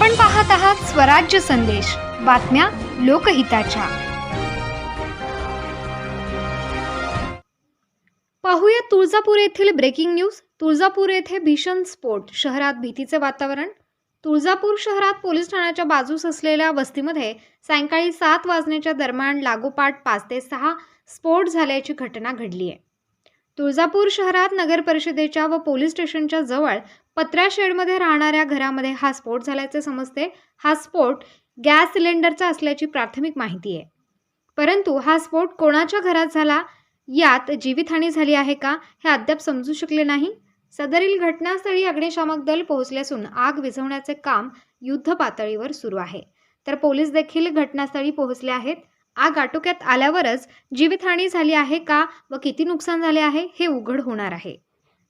आपण पाहत आहात स्वराज्य संदेश, बातम्या लोकहिताच्या। पाहूया तुळजापूर येथील ब्रेकिंग न्यूज। तुळजापूर येथे भीषण स्फोट, शहरात भीतीचे वातावरण। तुळजापूर शहरात पोलीस ठाण्याच्या बाजूस असलेल्या वस्तीमध्ये सायंकाळी 7 वाजण्याच्या दरम्यान लागोपाठ 5 ते 6 स्फोट झाल्याची घटना घडली आहे। तुळजापूर शहरात नगर परिषदेच्या व पोलीस स्टेशनच्या जवळ पत्र्या शेडमध्ये राहणाऱ्या घरामध्ये हा स्फोट झाल्याचे समजते। हा स्फोट गॅस सिलेंडरचा असल्याची प्राथमिक माहिती आहे, परंतु हा स्फोट कोणाच्या घरात झाला, यात जीवितहानी झाली आहे का हे अद्याप समजू शकले नाही। सदरील घटनास्थळी अग्निशामक दल पोहोचले असून आग विझवण्याचे काम युद्ध पातळीवर सुरू आहे, तर पोलीस देखील घटनास्थळी पोहोचले आहेत। आग आटोक्यात आल्यावरच जीवितहानी झाली आहे का व किती नुकसान झाले आहे हे उघड होणार आहे।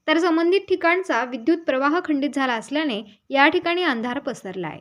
तर संबंधित ठिकाणचा विद्युत प्रवाह खंडित झाला असल्याने या ठिकाणी अंधार पसरला आहे।